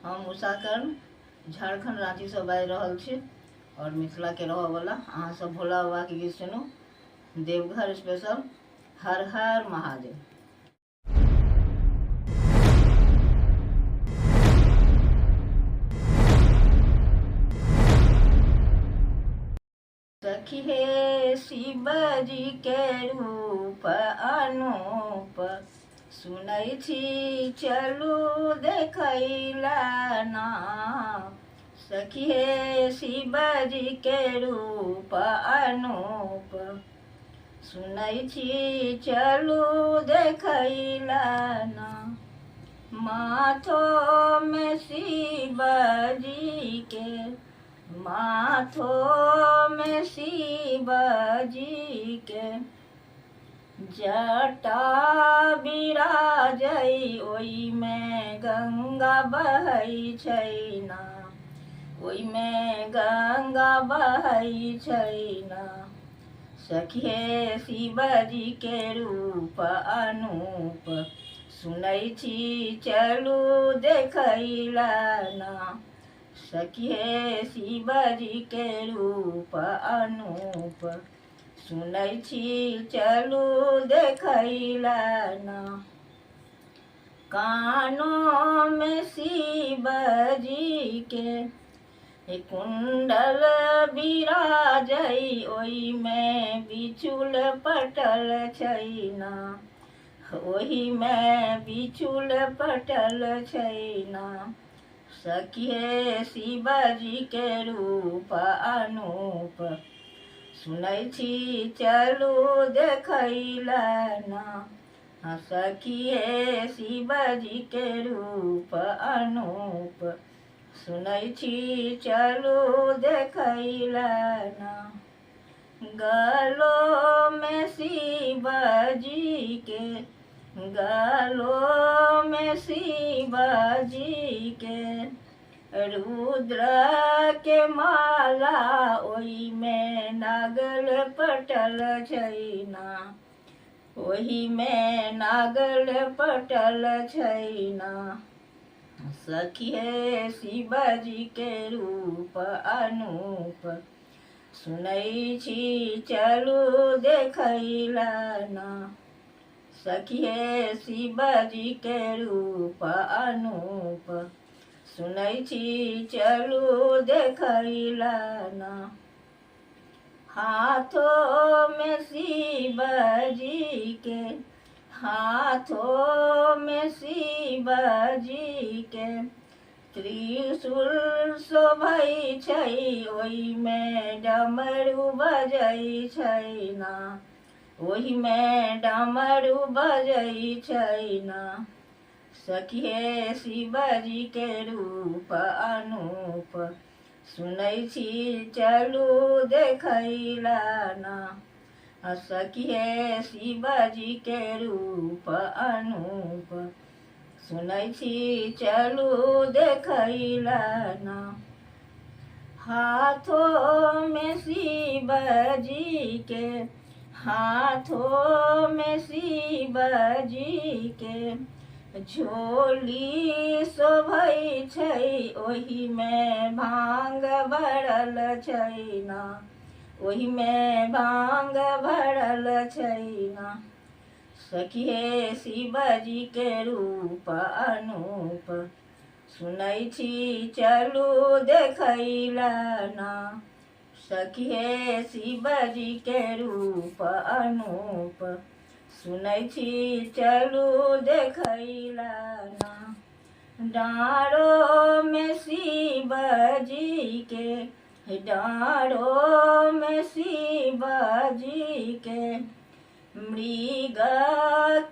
हम उषा कर्ण झारखंड रांची से बाजि रहल छी और मिथिला के रहऽ वाला। अहाँ सब भोला बाबा के गीत सुनू, देवघर स्पेशल, हर हर महादेव। सखी हे शिव जी के रूप अनूप, सुनै छी चलू देखैला ना। सखी हे शिव जी के रूप अनूप, सुनै छी चलू देखैला ना। माथो में शिव जी के, माथो में शिव जी के जटा बिराजै, ओई में गंगा बहै छै ना, ओई में गंगा बहै छै ना। सखी हे शिव जी के रूप अनूप, सुनै छी चलू देखैला ना। सखी हे शिव जी के रूप अनूप, सुनै छी चलू देखैला ना। कानों में शिव जी के कुंडल बिराजै, ओई में बिछुल पटल छै ना, ओही में बिछुल पटल छै ना। सखी हे शिव जी के रूप अनूप, सुनै छी चलू देखैला ना। सखी हे शिव जी के रूप अनूप, सुनै छी चलू देखैला ना। गलो में शिव जी के, गलो में शिव जी के रुद्र के माला, ओही में नागल पटल छै ना, ओही में नागल पटल छै ना। सखी हे शिव जी के रूप अनूप, सुनै छी चलू देखैला ना। सखी हे शिव जी के रूप अनूप, सुनै छी चलू देखैला ना। हाथों में शिव जी के, हाथों में शिव जी के त्रिशूल शोभै छै, ओई में डमरू बजै छै ना, ओही में डमरू बजै छै ना। सखी हे शिव जी के रूप अनूप, सुनै छी चलू देखैला ना। सखी हे शिव जी के रूप अनूप, सुनै छी चलू देखैला ना। हाथों में शिव जी के, हाथों में शिव जी के झोली शोभै छै, ओही में भांग भरल छै ना, ओही में भांग भरल छै ना। सखी हे शिव जी के रूप अनूप, सुनै छी चलू देखैला ना। सखी हे शिव जी के रूप अनूप, सुनै छी चलू देखैला ना। डाँड़ों में शिव जी के, डाँड़ों में शिव जी के मृग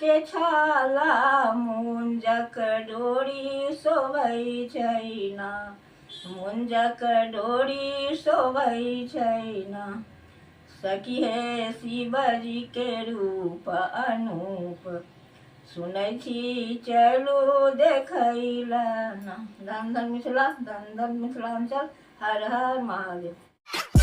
के छाला, मुंजक डोरी शोभै छै ना, मुंजक डोरी शोभै छै ना। सखी हे शिव जी के रूप अनूप, सुनै छी चलू देखैला ना। धन धन मिथिला, धन धन मिथिलांचल, हर हर महादेव।